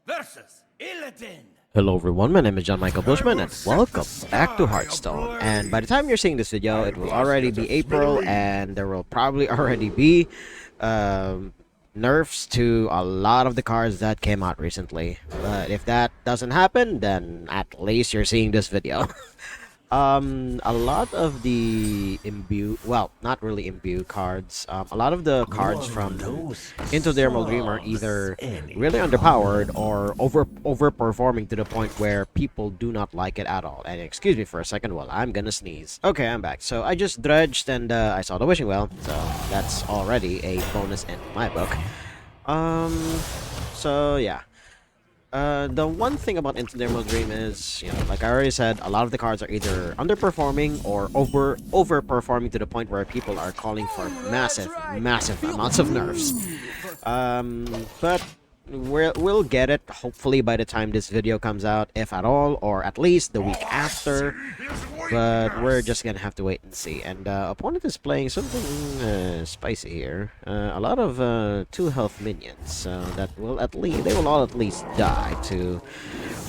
versus Illidan. Hello everyone, my name is John Michael Bushman and welcome back to Hearthstone. And by the time you're seeing this video, it will already be April and there will probably already be nerfs to a lot of the cards that came out recently. But if that doesn't happen, then at least you're seeing this video. A lot of the imbue, well, not really imbue cards. A lot of the cards from Into the Emerald Dream are either really underpowered or overperforming to the point where people do not like it at all. And excuse me for a second while I'm gonna sneeze. Okay, I'm back. So I just dredged and I saw the wishing well, so that's already a bonus in my book. So yeah. The one thing about Into the Emerald Dream is, like I already said, a lot of the cards are either underperforming or overperforming to the point where people are calling for massive amounts of nerfs. But we'll get it hopefully by the time this video comes out, if at all, or at least the week after. But we're just gonna have to wait and see. And opponent is playing something spicy here. A lot of 2 health minions, so that will they will all at least die to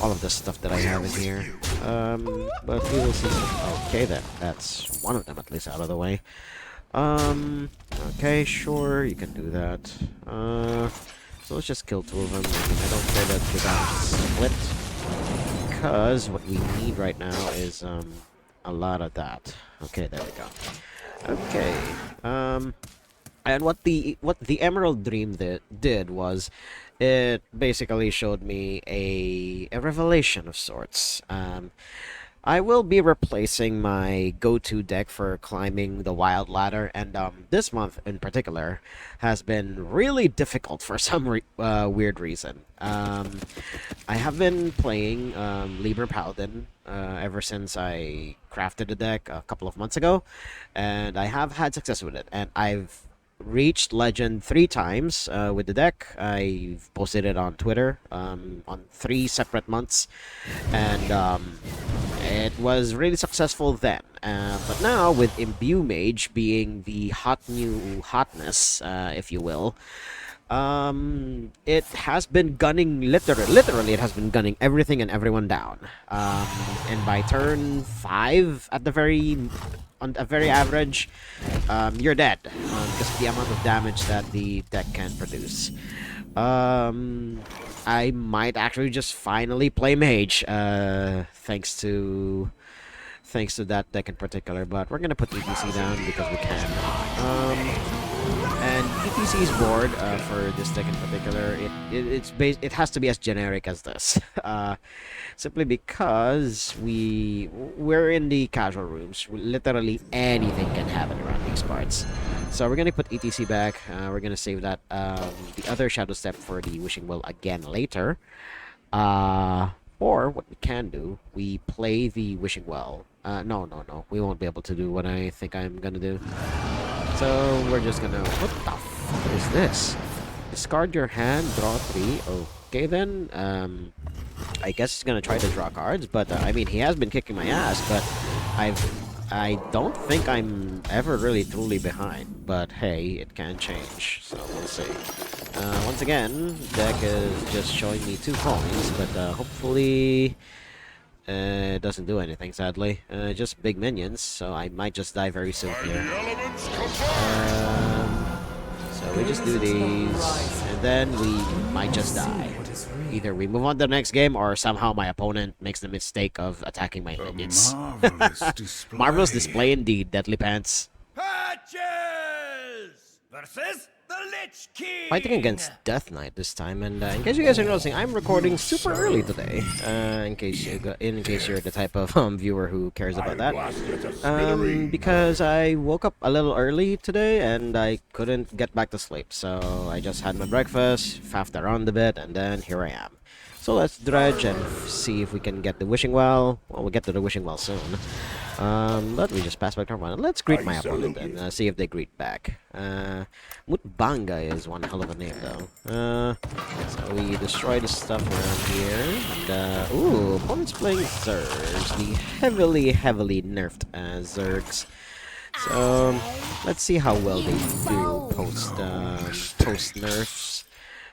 all of the stuff that I have in here. But we will see. Okay, that's one of them at least out of the way. Okay, sure, you can do that. So let's just kill 2 of them. I mean, I don't care that the damage is split, because what we need right now is a lot of that. Okay, there we go. Okay. And what the Emerald Dream did was it basically showed me a revelation of sorts. I will be replacing my go-to deck for climbing the Wild Ladder, and this month in particular has been really difficult for some weird reason. I have been playing Liber Paladin ever since I crafted the deck a couple of months ago, and I have had success with it, and I've reached legend 3 times with the deck. I've posted it on Twitter on 3 separate months, and it was really successful then. But now with Imbue Mage being the hot new hotness, if you will, it has been gunning, literally it has been gunning everything and everyone down. And by turn 5 at the very average, you're dead because of the amount of damage that the deck can produce. I might actually just finally play Mage, thanks to that deck in particular, but we're gonna put ETC down because we can. And ETC's board for this deck in particular, it has to be as generic as this, simply because we're in the casual rooms. Literally anything can happen around these parts. So we're gonna put ETC back. We're gonna save that the other Shadow Step for the Wishing Well again later. Or what we can do, we play the Wishing Well. No, we won't be able to do what I think I'm gonna do. So we're just gonna... What the fuck is this? Discard your hand, draw 3. Okay then. I guess he's gonna try to draw cards, but I mean, he has been kicking my ass, but I don't think I'm ever really truly behind. But hey, it can change, so we'll see. Once again, deck is just showing me 2 coins, but hopefully it doesn't do anything, sadly. Just big minions, so I might just die very soon here. So we just do these, and then we might just die. Either we move on to the next game, or somehow my opponent makes the mistake of attacking my minions. Marvelous display indeed, Deadly Pants. Patches versus the Lich King. Fighting against Death Knight this time, and in case you guys are noticing, I'm recording super early today. In case you're the type of viewer who cares about that, because I woke up a little early today and I couldn't get back to sleep, so I just had my breakfast, faffed around a bit, and then here I am. So let's dredge and see if we can get the Wishing Well. Well, we'll get to the Wishing Well soon. But we just pass by turn 1. Let's greet my opponent and see if they greet back. Mutbanga is one hell of a name, though. So we destroy the stuff around here. And, ooh, opponent's playing Zergs. The heavily nerfed Zergs. So let's see how well they do post nerfs.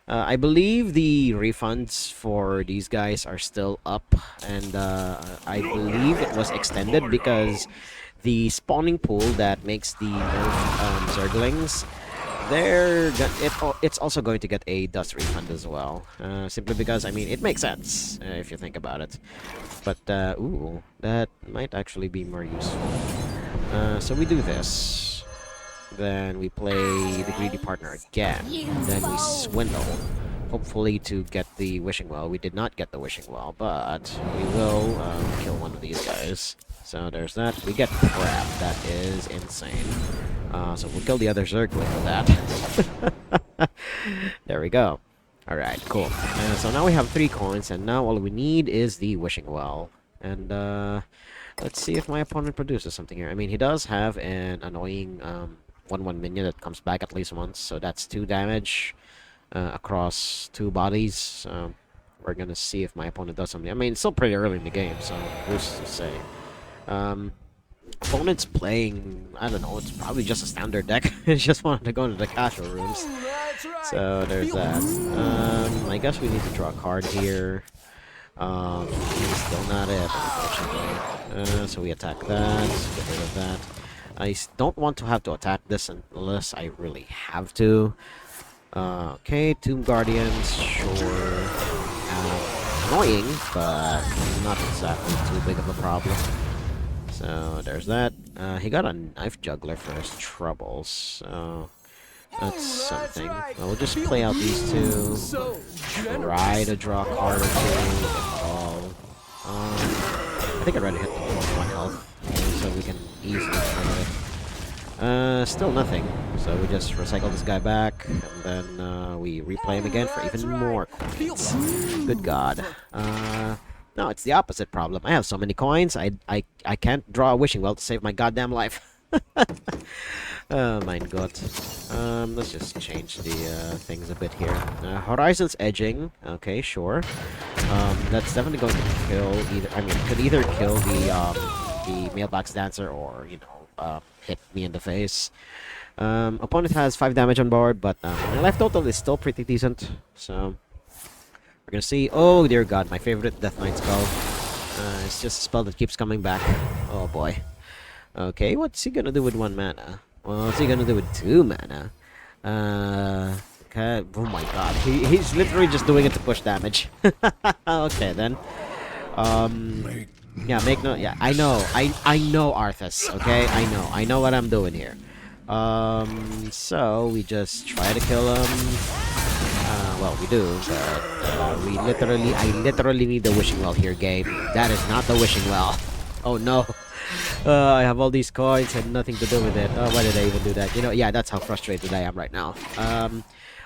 I believe the refunds for these guys are still up, and I believe it was extended because the spawning pool that makes the nerf Zerglings, it's also going to get a dust refund as well. Simply because, I mean, it makes sense if you think about it. But, ooh, that might actually be more useful. So we do this. Then we play the greedy partner again. Then we swindle. Hopefully to get the wishing well. We did not get the wishing well, but we will kill one of these guys. So there's that. We get crap. That is insane. So we'll kill the other Zergling with that. There we go. Alright, cool. So now we have 3 coins, and now all we need is the wishing well. And let's see if my opponent produces something here. I mean, he does have an annoying 1/1 minion that comes back at least once, so that's 2 damage across 2 bodies. So we're gonna see if my opponent does something. I mean, it's still pretty early in the game, so who's to say? Opponent's playing, I don't know, it's probably just a standard deck. He just wanted to go into the casual rooms. So there's that. I guess we need to draw a card here. Still not it, unfortunately. So we attack that, get rid of that. I don't want to have to attack this unless I really have to. Okay, Tomb Guardians, sure. Annoying, but not exactly too big of a problem. So there's that. He got a Knife Juggler for his troubles, so that's something. We'll just play out these 2. Try to draw a card or 2, if all. I think I'd rather hit them with 1 health, so we can easily kill it. Still nothing. So we just recycle this guy back, and then we replay him again for even more coins. Good God. No, it's the opposite problem. I have so many coins, I can't draw a wishing well to save my goddamn life. Oh my god. Let's just change the things a bit here. Horizon's edging. Okay, sure. That's definitely going to kill either. I mean, it could either kill the Mailbox Dancer or, you know, hit me in the face. Opponent has 5 damage on board, but my life total is still pretty decent. So we're gonna see. Oh dear God, my favorite Death Knight spell. It's just a spell that keeps coming back. Oh boy. Okay, what's he gonna do with 1 mana? Well, what's he gonna do with 2 mana? Okay. Oh my God, he's literally just doing it to push damage. Okay then. Yeah, make no. Yeah, I know. I know Arthas. Okay, I know what I'm doing here. So we just try to kill him. Well, we do, but I literally need the wishing well here, game. That is not the wishing well. Oh no. I have all these coins and nothing to do with it. Oh, why did I even do that? You know, yeah, that's how frustrated I am right now.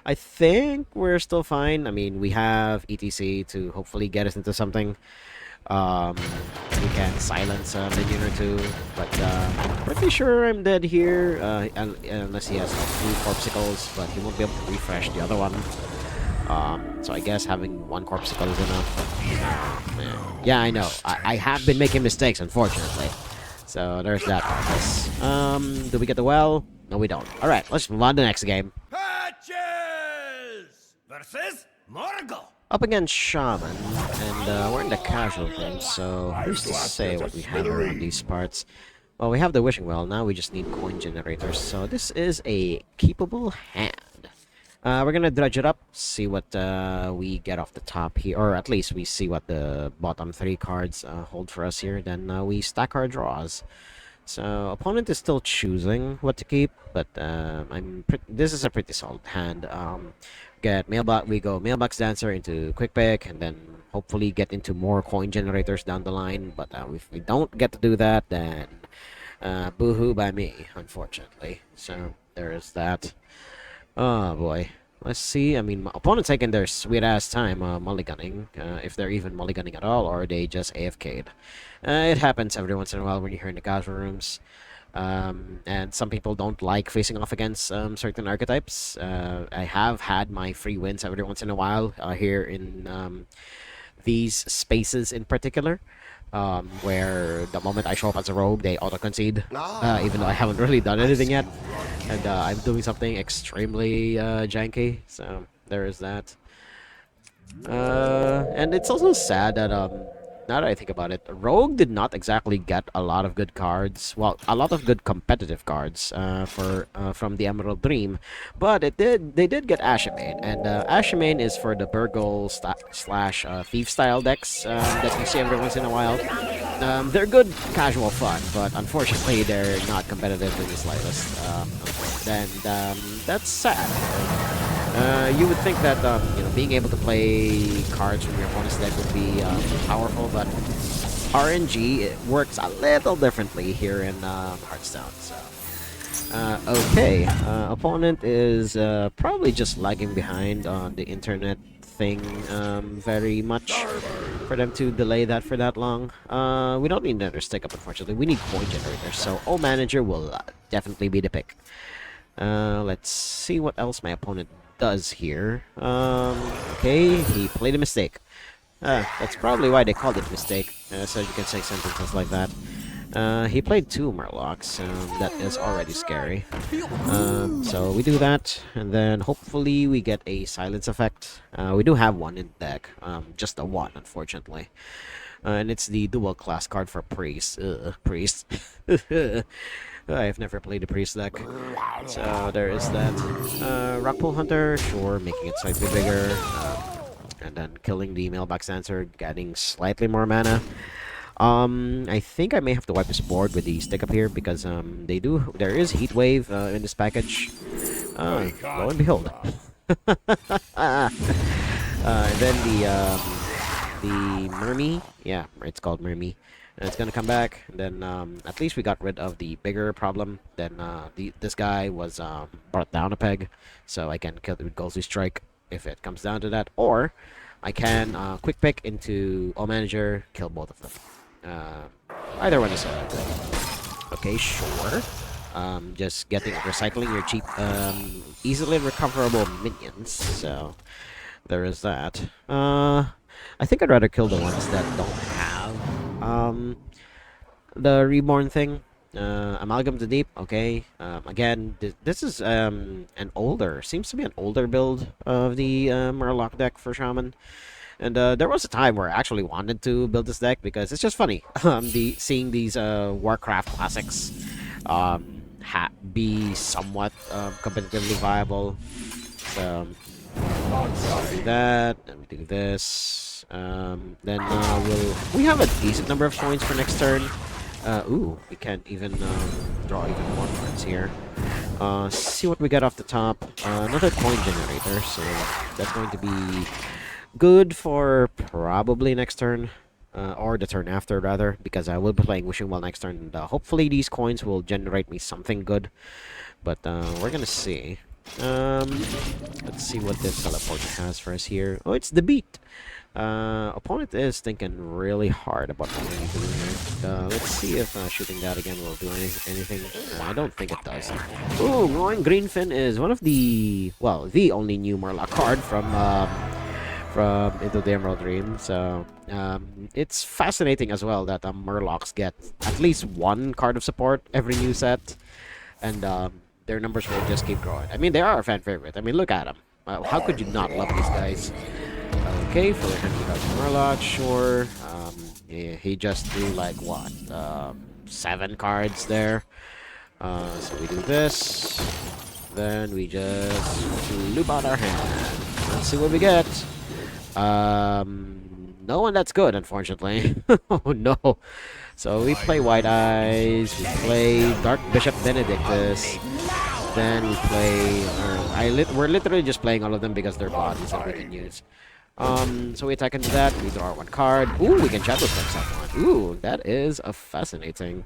I think we're still fine. I mean, we have ETC to hopefully get us into something. We can silence a minion or 2, but I'm pretty sure I'm dead here, unless he has like 2 Corpsicles, but he won't be able to refresh the other one. So I guess having 1 Corpsicle is enough. Yeah, I know. I have been making mistakes, unfortunately. So there's that. Do we get the well? No, we don't. Alright, let's move on to the next game. Patches versus Morgul. Up against Shaman, and we're in the casual room, so who's to say what we have around these parts? Well, we have the wishing well, now we just need coin generators, so this is a keepable hand. We're gonna dredge it up, see what we get off the top here, or at least we see what the bottom 3 cards hold for us here, then we stack our draws. So, opponent is still choosing what to keep, but this is a pretty solid hand. We go Mailbox Dancer into Quick Pick, and then hopefully get into more coin generators down the line. But if we don't get to do that, then boo-hoo by me, unfortunately. So there is that. Oh boy. Let's see. I mean, my opponent's taking their sweet-ass time mulliganing, if they're even mulliganing at all, or they just AFK'd. It happens every once in a while when you're here in the casual rooms. And some people don't like facing off against certain archetypes. I have had my free wins every once in a while here in these spaces in particular, where the moment I show up as a rogue, they auto-concede, even though I haven't really done anything yet, and I'm doing something extremely janky, so there is that. And it's also sad that now that I think about it, Rogue did not exactly get a lot of good cards. Well, a lot of good competitive cards for from the Emerald Dream, but they did get Ashimane, and Ashimane is for the Burgle slash Thief style decks that you see every once in a while. They're good casual fun, but unfortunately they're not competitive in the slightest. And that's sad. You would think that being able to play cards from your opponent's deck would be powerful, but RNG it works a little differently here in Hearthstone. So, okay, opponent is probably just lagging behind on the internet thing very much for them to delay that for that long. We don't need another stick up, unfortunately. We need coin generators, so O Manager will definitely be the pick. Let's see what else my opponent does here. Okay, he played a mistake. That's probably why they called it mistake, so you can say sentences like that. He played 2 Murlocs, that is already scary. So we do that, and then hopefully we get a silence effect. We do have one in the deck, just a 1, unfortunately. And it's the dual class card for Priest. Priest. I've never played a Priest deck. So there is that. Rockpool Hunter, sure, making it slightly bigger. And then killing the Mailbox Answer, getting slightly more mana. I think I may have to wipe this board with the stick up here because there is Heat Wave in this package. Lo and behold. And then the Mermy, yeah, it's called Mermy. And it's gonna come back. And then at least we got rid of the bigger problem. Then this guy was brought down a peg, so I can kill it with Ghostly Strike if it comes down to that, or I can quick pick into O Manager, kill both of them. Either one is alright. Okay, sure. Just recycling your cheap, easily recoverable minions. So there is that. I think I'd rather kill the ones that don't have the reborn thing. Amalgam to Deep. Okay. Again, this is seems to be an older build of the Murloc deck for Shaman. And there was a time where I actually wanted to build this deck because it's just funny. Seeing these Warcraft classics be somewhat competitively viable. So we do that, and we do this. Then we have a decent number of coins for next turn. Ooh, we can't even draw even more cards here. See what we get off the top. Another coin generator, so that's going to be good for probably next turn, or the turn after rather, because I will be playing Wishing Well next turn, and hopefully these coins will generate me something good. But we're gonna see. Let's see what this teleport has for us here. Oh, it's the beat. Opponent is thinking really hard about what we need to do here. Let's see if shooting that again will do anything. I don't think it does. Ooh, Roaring Greenfin is one of the only new Murloc card from Into the Emerald Dream. So it's fascinating as well that Murlocs get at least 1 card of support every new set, and their numbers will just keep growing. I mean, they are a fan favorite. I mean, look at them. How could you not love these guys? Okay, for 100,000 Murloc, sure. He just drew like what, 7 cards there. So we do this. Then we just loop out our hand. Let's see what we get. No one that's good, unfortunately. Oh no. So we play White Eyes, we play Dark Bishop Benedictus, then we play, we're literally just playing all of them because they're bodies that we can use. So we attack into that, we draw 1 card. Ooh, we can Shadow Step someone. Ooh, that is a fascinating.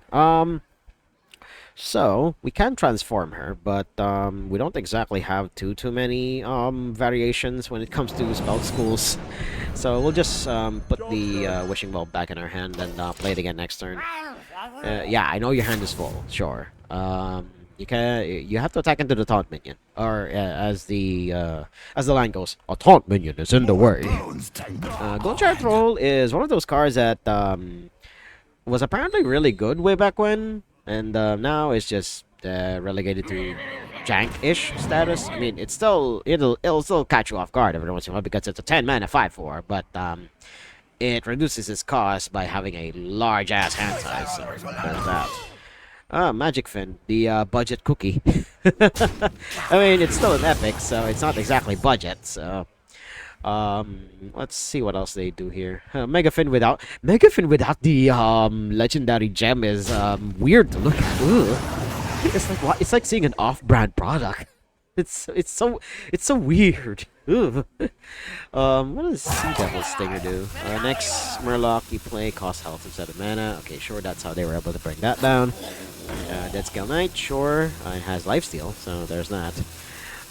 So we can transform her, but we don't exactly have too many variations when it comes to spell schools. So we'll just put the Wishing Well back in our hand and play it again next turn. Yeah, I know your hand is full. Sure. You have to attack into the taunt minion, or as the line goes, a taunt minion is in the way. Goldshire Troll is one of those cards that was apparently really good way back when, and now it's just relegated to jank-ish status. I mean, it'll still catch you off guard every once in a while because it's a 10 mana 5/4, but it reduces its cost by having a large ass hand size. So there's that. Magic Fin, the budget cookie. I mean, it's still an epic, so it's not exactly budget. So, let's see what else they do here. Mega Fin without the legendary gem is weird to look at. Ugh. It's like what? It's like seeing an off-brand product. It's so weird. Ugh. What does Sea Devil Stinger do? Next Murloc you play cost health instead of mana. Okay, sure, that's how they were able to bring that down. Dead Scale Knight, sure, it has lifesteal, so there's that.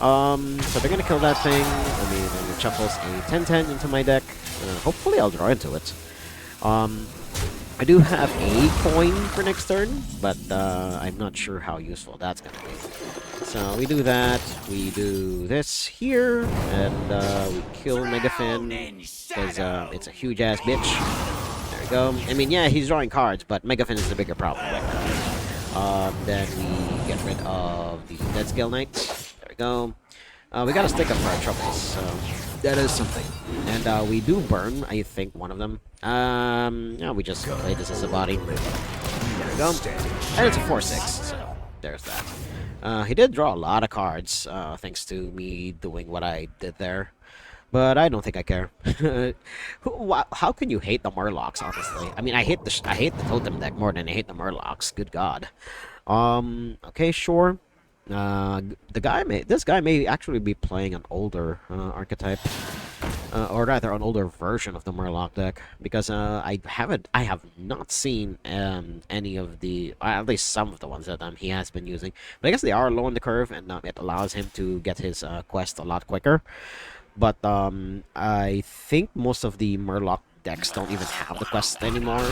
So they're gonna kill that thing. I mean, then it shuffles a 10/10 into my deck. Hopefully I'll draw into it. I do have a coin for next turn, but I'm not sure how useful that's gonna be. So we do that, we do this here, and we kill Megafin, because it's a huge-ass bitch. There we go. I mean, yeah, he's drawing cards, but Megafin is the bigger problem right now. Then we get rid of the Dead Scale Knight. There we go. We got a stick up for our troubles, so that is something. And we do burn, I think, one of them. Yeah, we just play this as a body. There we go. And it's a 4/6, so there's that. He did draw a lot of cards, thanks to me doing what I did there. But I don't think I care. How can you hate the Murlocs, honestly? I mean, I hate the Totem deck more than I hate the Murlocs. Good God. Okay, sure. This guy may actually be playing an older archetype, or rather an older version of the Murloc deck, because I have not seen any of the, at least some of the ones that he has been using. But I guess they are low on the curve, and it allows him to get his quest a lot quicker. But I think most of the Murloc decks don't even have the quest anymore.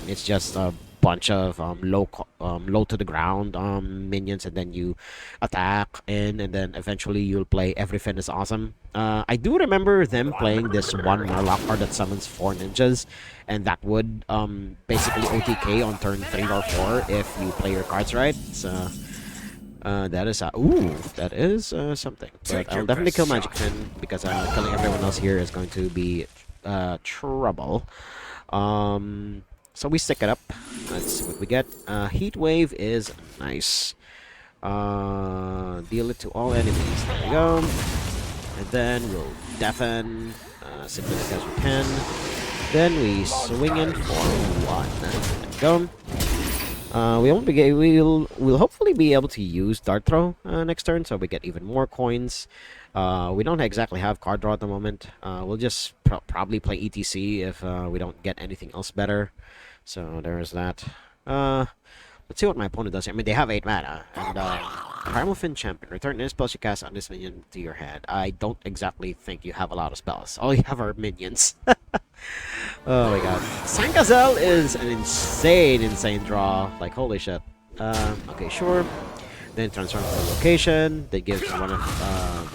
It's just a bunch of low to the ground minions, and then you attack and then eventually you'll play Everything is Awesome. I do remember them playing this one Murloc card that summons 4 ninjas, and that would basically OTK on turn 3 or 4 if you play your cards right. So that is something. But I'll definitely kill Magic Fin because killing everyone else here is going to be trouble. So we stick it up. Let's see what we get. Heat Wave is nice. Deal it to all enemies. There we go. And then we'll deafen simply because we can. Then we swing in for 1. There we go. We'll hopefully be able to use Dart Throw next turn, so we get even more coins. We don't exactly have card draw at the moment. We'll just probably play ETC if we don't get anything else better. So there's that. Let's see what my opponent does here. I mean, they have 8 mana. And Primal Fin Champion. Return any spells you cast on this minion to your hand. I don't exactly think you have a lot of spells. All you have are minions. Oh my god. Sangazelle is an insane draw. Like, holy shit. Okay, sure. Then transform to location. That gives one of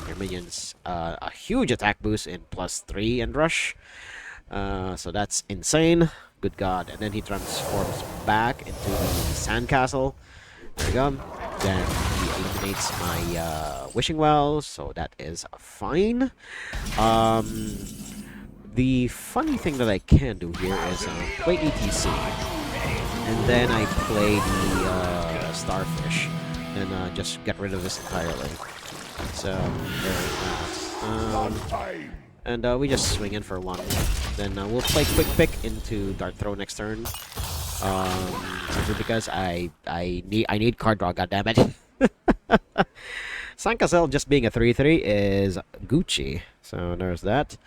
your minions a huge attack boost in +3 and rush. So that's insane. Good god. And then he transforms back into the sandcastle. There we go. Then he eliminates my wishing well, so that is fine. The funny thing that I can do here is play ETC, and then I play the Starfish, and just get rid of this entirely. So there's that. And we just swing in for 1. Then we'll play Quick Pick into Dart Throw next turn. Simply because I need card draw. Goddammit. Sankasel just being a 3/3 is Gucci. So there's that.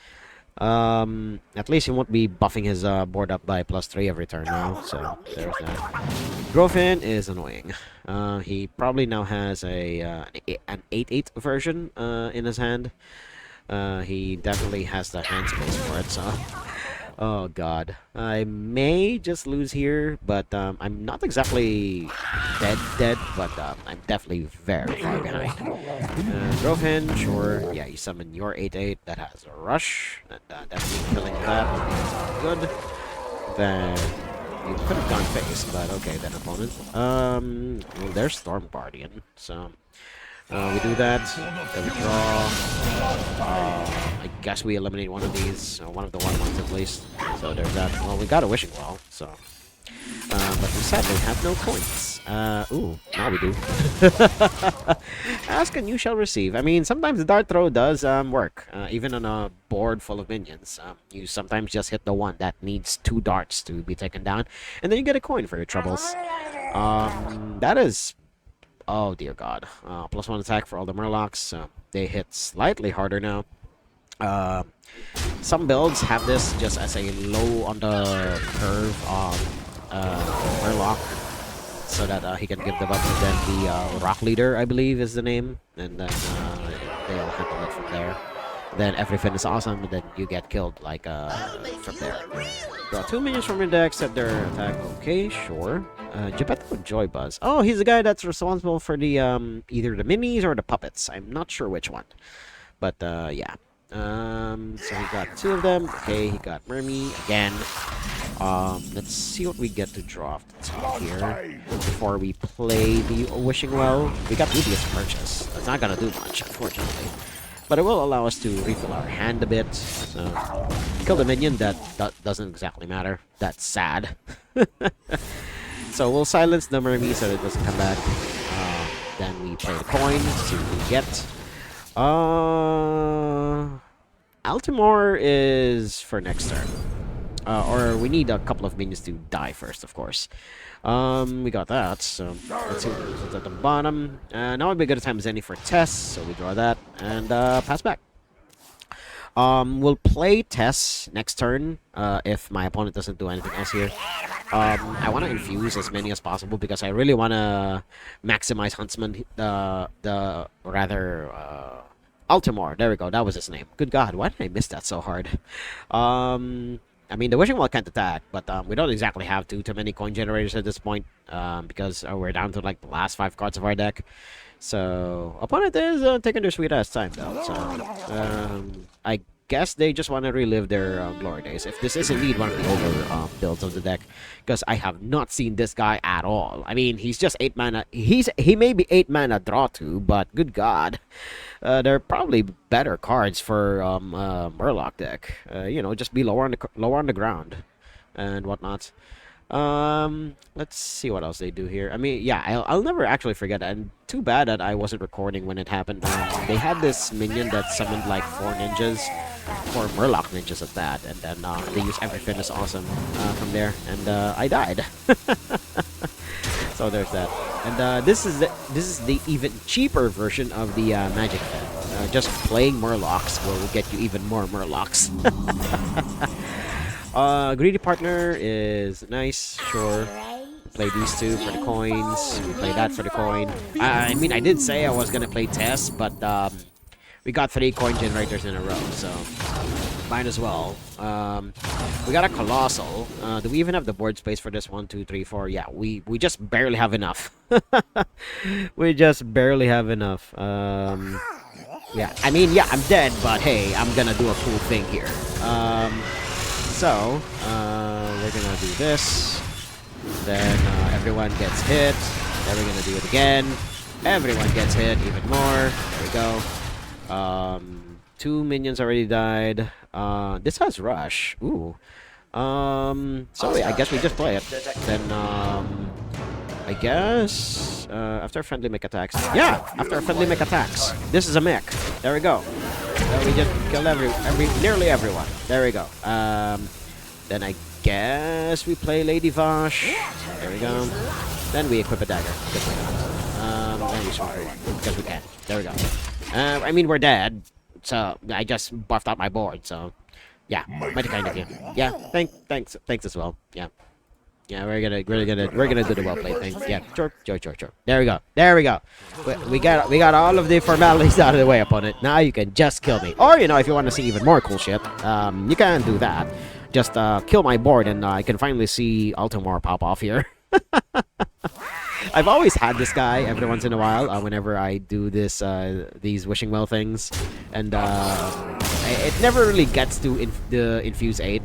At least he won't be buffing his board up by +3 every turn now, so there's that. Grofin is annoying. He probably now has an 8/8 version in his hand. He definitely has the hand space for it, so... Oh god. I may just lose here, but I'm not exactly dead, but I'm definitely very far behind. Grofin, sure, yeah, you summon your 8/8 that has a rush, and definitely killing that is good. Then you could have gone face, but okay then, opponent. Well, there's Storm Guardian, so We do that. Then we draw. I guess we eliminate one of these, one of the one ones at least. So there's that. Well, we got a wishing well, so. But we sadly have no coins. Ooh, now we do. Ask and you shall receive. I mean, sometimes the dart throw does work, even on a board full of minions. You sometimes just hit the one that needs 2 darts to be taken down, and then you get a coin for your troubles. That is... Oh, dear God. +1 attack for all the Murlocs. They hit slightly harder now. Some builds have this just as a low on the curve Murloc, so that he can give the buff, and then the Rock Leader, I believe, is the name, and then they'll handle it from there. Then everything is awesome, and then you get killed, like, from there. Draw 2 minions from your deck, set their attack. Okay, sure. Geppetto Joy Buzz. Oh, he's the guy that's responsible for the, either the minis or the puppets. I'm not sure which one. But, yeah. So he got 2 of them. Okay, he got Mermy again. Let's see what we get to draw off the top here before we play the Wishing Well. We got Dubious Purchase. That's not gonna do much, unfortunately. But it will allow us to refill our hand a bit. So, kill the minion, that doesn't exactly matter. That's sad. So we'll silence the Mermy so it doesn't come back. Then we play the coin, see what we get. Altimore is for next turn. Or we need a couple of minions to die first, of course. We got that, so let's see what's at the bottom. Now would be a good time as any for Tess, so we draw that, and pass back. We'll play Tess next turn, if my opponent doesn't do anything else here. I want to infuse as many as possible because I really want to maximize Huntsman, Altimore, there we go, that was his name. Good God, why did I miss that so hard? I mean, the Wishing Well can't attack, but we don't exactly have too many coin generators at this point, because we're down to like the last 5 cards of our deck. So, opponent is taking their sweet ass time though. So, I guess they just want to relive their glory days. If this is indeed one of the older builds of the deck, because I have not seen this guy at all. I mean, he's just 8 mana. He may be 8 mana draw to, but good God. There are probably better cards for Murloc deck. You know, just be lower on the ground and whatnot. Let's see what else they do here. I mean, yeah, I'll never actually forget. And too bad that I wasn't recording when it happened. They had this minion that summoned like 4 ninjas, 4 Murloc ninjas at that, and then they used everything is awesome from there, and I died. So there's that. And this is the even cheaper version of the Magic Fed. Just playing Murlocs will get you even more Murlocs. Greedy Partner is nice, sure. Play these 2 for the coins. We play that for the coin. I mean, I did say I was gonna play Tess, but we got 3 coin generators in a row, so might as well. We got a Colossal. Do we even have the board space for this? 1, 2, 3, 4. Yeah, we just barely have enough. We just barely have enough. Yeah, I mean, yeah, I'm dead, but hey, I'm gonna do a cool thing here. So, we're gonna do this. Then everyone gets hit. Then we're gonna do it again. Everyone gets hit even more. There we go. 2 minions already died. This has Rush. Ooh. So I guess we just play it. Then, I guess, after friendly mech attacks. Yeah, after friendly mech attacks. This is a mech. There we go. We just killed nearly everyone. There we go. Then I guess we play Lady Vash. There we go. Then we equip a dagger. Because why not? Then we swap because we can. There we go. I mean, we're dead. So I just buffed out my board. So yeah, mighty kind of you. Yeah, thanks as well. Yeah. Yeah, we're gonna do the well played thing. Yeah, sure. There we go. We got all of the formalities out of the way, opponent. Now you can just kill me. Or, you know, if you want to see even more cool shit, you can do that. Just kill my board, and I can finally see Altimore pop off here. I've always had this guy every once in a while whenever I do this these Wishing Well things, and it never really gets to the Infuse 8.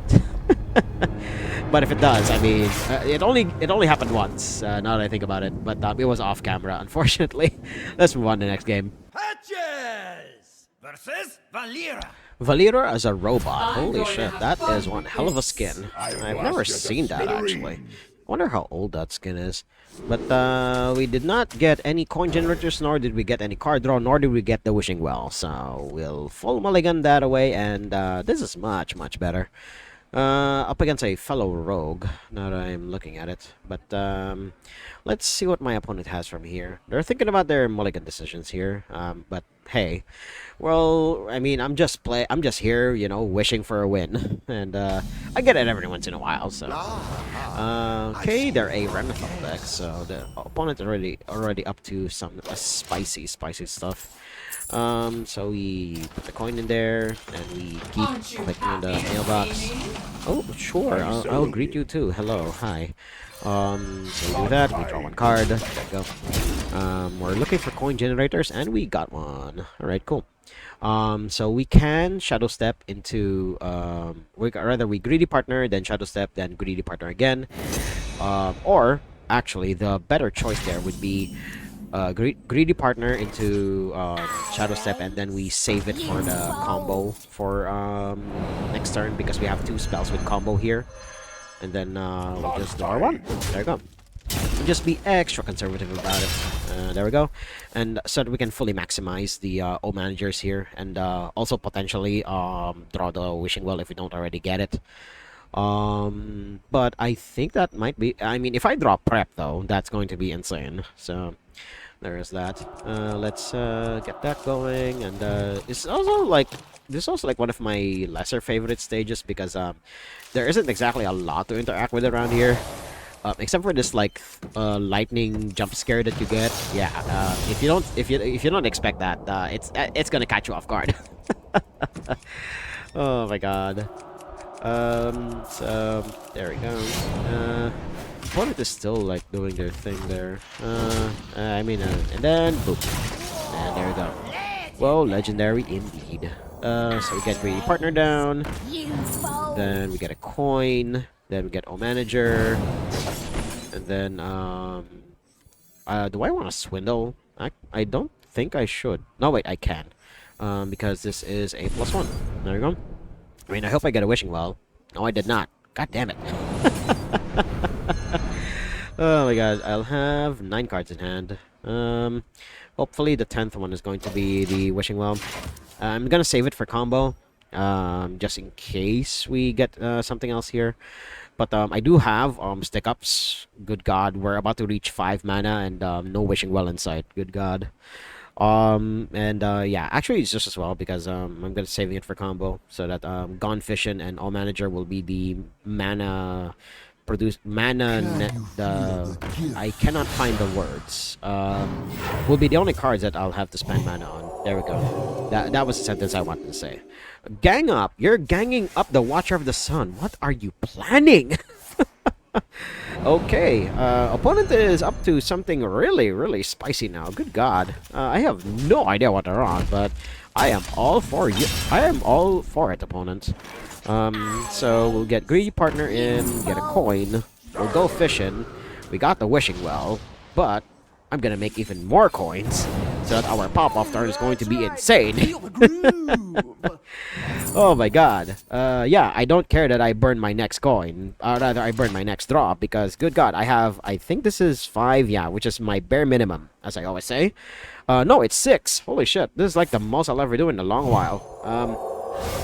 But if it does, I mean, it only happened once. Now that I think about it, but it was off camera, unfortunately. Let's move on to the next game. Patches versus Valera. Valera as a robot. Holy shit, that is one hell of a skin. I've never seen that actually. I wonder how old that skin is. But we did not get any coin generators, nor did we get any card draw, nor did we get the wishing well. So we'll full mulligan that away, and this is much, much better. Up against a fellow rogue, now that I'm looking at it. But let's see what my opponent has from here. They're thinking about their mulligan decisions here. But hey, well, I mean, I'm just here, you know, wishing for a win, and I get it every once in a while. So, okay, they're a Renathal deck, so the opponent's already up to some spicy stuff. So we put the coin in there, and we keep clicking on the mailbox. Oh, sure, I'll greet you too. Hello, hi. So we do that, we draw one card, there we go. We're looking for coin generators, and we got one. Alright, cool. So we can Shadow Step into, we Greedy Partner, then Shadow Step, then Greedy Partner again. Or, actually, the better choice there would be Greedy Partner into Shadow Step, and then we save it for the combo for next turn, because we have 2 spells with combo here. And then we'll just draw one. There you go. We'll just be extra conservative about it. There we go. And so that we can fully maximize the O managers here, and also potentially draw the wishing well if we don't already get it. But I think that might be, I mean, if I draw prep though, that's going to be insane. So there is that. Let's get that going, and this is also like one of my lesser favorite stages, because there isn't exactly a lot to interact with around here, except for this like lightning jump scare that you get. Yeah, if you don't expect that, it's gonna catch you off guard. Oh my god. So there we go. Opponent is still like doing their thing there. And then boom, and there we go. Well, legendary indeed. So we get Greedy Partner down, then we get a coin, then we get O Manager, and then do I want to swindle? I don't think I should. No, wait, I can, because this is a +1. There we go. I mean, I hope I get a wishing well. No, I did not. God damn it. Oh my god, I'll have 9 cards in hand. Hopefully the 10th one is going to be the wishing well. I'm gonna save it for combo, just in case we get something else here. But I do have stick ups. Good god, we're about to reach 5 mana, and no wishing well in sight. Good god. Yeah, actually it's just as well, because I'm gonna saving it for combo, so that Gone Fission and All Manager will be the mana I cannot find the words. Will be the only cards that I'll have to spend mana on. There we go. That was the sentence I wanted to say. Gang up! You're ganging up the Watcher of the Sun. What are you planning? Okay, opponent is up to something really, really spicy now. Good god. I have no idea what they're on, but I am all for you. I am all for it, opponent. So we'll get Greedy Partner in, get a coin. We'll go fishing. We got the wishing well, but I'm gonna make even more coins, so that our pop-off turn is going to be insane. Oh my god. Yeah, I don't care that I burn my next coin. Or rather, I burn my next drop, because, good god, I think this is 5, yeah, which is my bare minimum, as I always say. No, it's 6. Holy shit, this is like the most I'll ever do in a long while.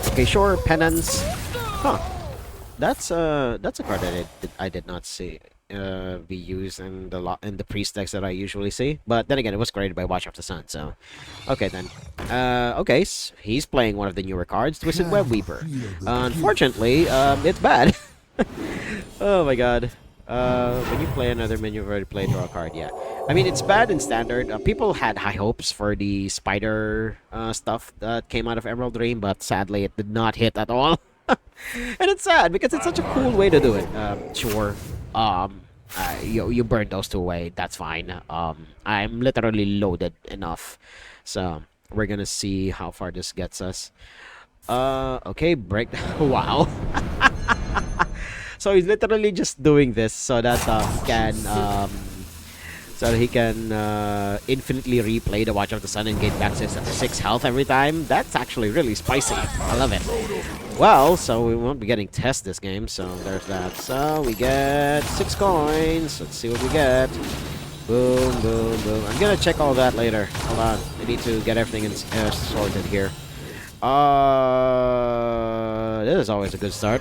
Okay, sure, Penance. Huh. That's a card that I did not see be used in the priest decks that I usually see. But then again, it was created by Watch of the Sun, so okay then. Okay, so he's playing one of the newer cards, Twisted Web Weaver. Unfortunately, it's bad. Oh my god. When you play another menu, you've already played draw a card. Yeah, I mean, it's bad in standard. People had high hopes for the spider stuff that came out of Emerald Dream, but sadly, it did not hit at all. And it's sad because it's such a cool way to do it. Sure. You burn those 2 away. That's fine. I'm literally loaded enough, so we're gonna see how far this gets us. Okay, break. Wow. So he's literally just doing this so that he can infinitely replay the Watch of the Sun and gain back 6 health every time. That's actually really spicy. I love it. Well, so we won't be getting test this game, so there's that. So we get 6 coins. Let's see what we get. Boom, boom, boom. I'm gonna check all that later. Hold on. I need to get everything sorted here. This is always a good start.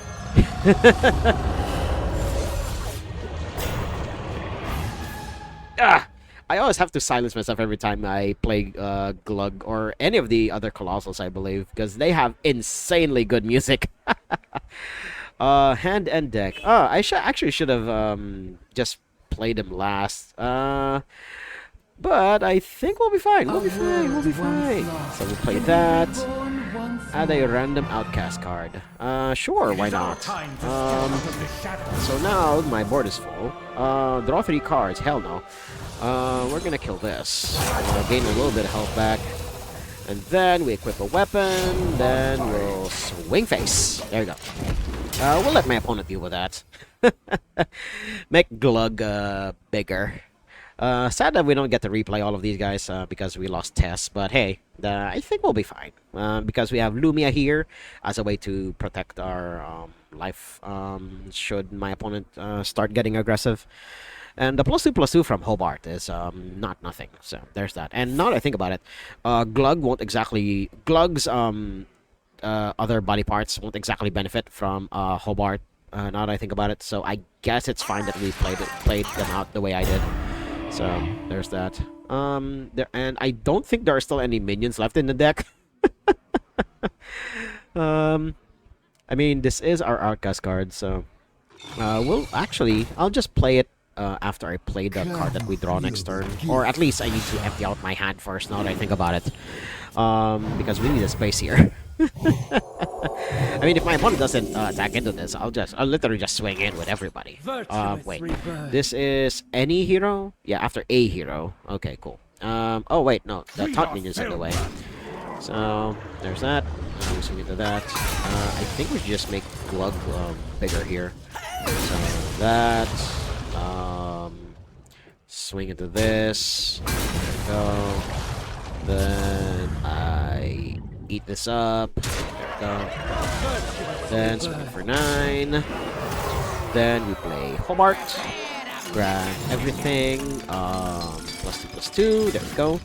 I always have to silence myself every time I play Glug or any of the other Colossals, I believe, because they have insanely good music. Hand and deck. Oh, I should have just played them last. But I think we'll be fine. We'll be fine. We'll be fine. So we play that. Add a random outcast card. Sure, why not? So now my board is full. Draw 3 cards. Hell no. We're gonna kill this. Gain a little bit of health back. And then we equip a weapon. Then we'll swing face. There you go. We'll let my opponent deal with that. Make Glug bigger. Sad that we don't get to replay all of these guys because we lost Tess, but hey, I think we'll be fine. Because we have Lumia here as a way to protect our life should my opponent start getting aggressive. And the +2/+2 from Hobart is not nothing, so there's that. And now that I think about it, Glug won't exactly... Glug's other body parts won't exactly benefit from Hobart, now that I think about it, so I guess it's fine that we played them out the way I did. So there's that. And I don't think there are still any minions left in the deck. I mean, this is our outcast card, so I'll just play it after I play the card that we draw next turn, or at least I need to empty out my hand first. Now that I think about it, because we need a space here. I mean, if my opponent doesn't attack into this, I'll literally just swing in with everybody. Wait, this is any hero? Yeah, after a hero. Okay, cool. Oh wait, no, the taunt minion's in the way. So there's that. We swing into that. I think we should just make Glug bigger here. So that. Swing into this. There we go. Then I eat this up. There we go. Then swing for 9. Then we play Hobart. Grab everything. +2/+2. There we go.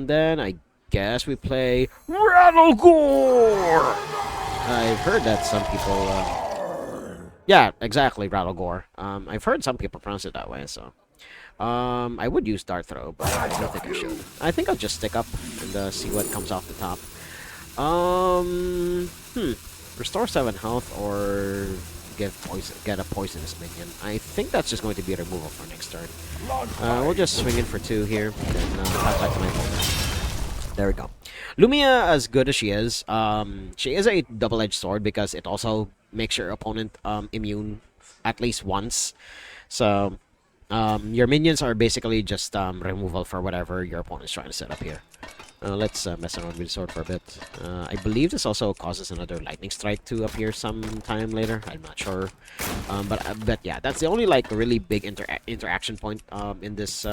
Then I guess we play Rattlegore. I've heard that some people. Yeah, exactly, Rattlegore. I've heard some people pronounce it that way, so. I would use Dart Throw, but I don't think I should. I think I'll just stick up and see what comes off the top. Restore 7 health or get a poisonous minion. I think that's just going to be a removal for next turn. We'll just swing in for 2 here, then pass back to my opponent. There we go. Lumia, as good as she is a double-edged sword because it also makes your opponent immune at least once. So your minions are basically just removal for whatever your opponent's trying to set up here. Let's mess around with the sword for a bit. I believe this also causes another lightning strike to appear sometime later. I'm not sure, but yeah, that's the only like really big interaction point in this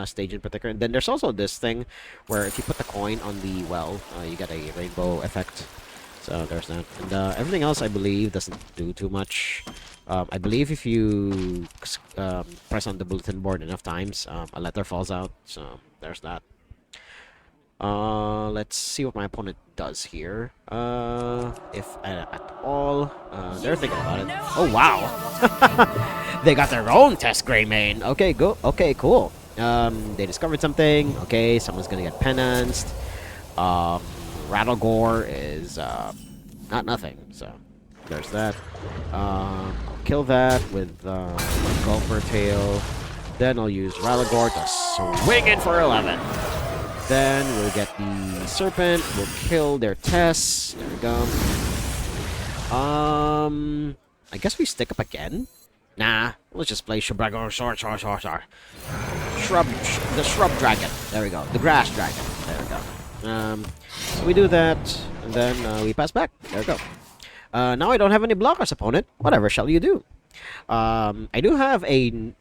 stage in particular. And then there's also this thing where if you put the coin on the well, you get a rainbow effect. So there's that. And everything else I believe doesn't do too much. I believe if you press on the bulletin board enough times, a letter falls out. So there's that. Let's see what my opponent does here. If at all. They're thinking about it. Oh, wow. They got their own test Greymane. Okay, go. Okay, cool. They discovered something. Okay, someone's gonna get penanced. Rattlegore is not nothing. So there's that. I'll kill that with Gulper Tail. Then I'll use Rattlegore to swing in for 11. Then we'll get the Serpent. We'll kill their Tess. There we go. I guess we stick up again. Nah, let's just play Shrub. The Shrub Dragon. There we go. The Grass Dragon. There we go. So we do that, and then we pass back. There we go. Now I don't have any blockers, opponent. Whatever shall you do? I do have a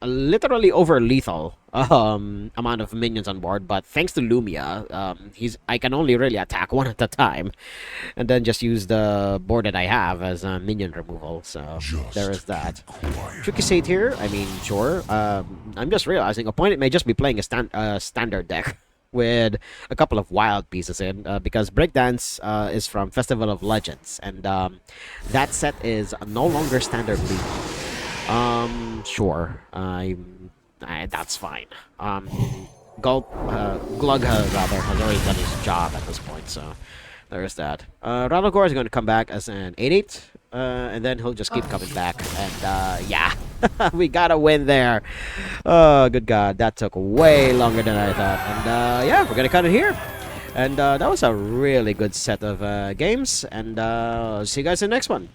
literally over lethal amount of minions on board, but thanks to Lumia, I can only really attack one at a time, and then just use the board that I have as minion removal. So there is that. Tricky Sate here. I mean, sure. I'm just realizing opponent may just be playing a standard deck with a couple of wild pieces in, because Breakdance is from Festival of Legends, and that set is no longer standard league. Sure, that's fine. Glug rather has already done his job at this point, so there's that. Ralogor is going to come back as an 8/8, and then he'll just keep coming back, and yeah, we got a win there. Oh, good God, that took way longer than I thought, and yeah, we're gonna cut it here. And that was a really good set of games, and see you guys in the next one.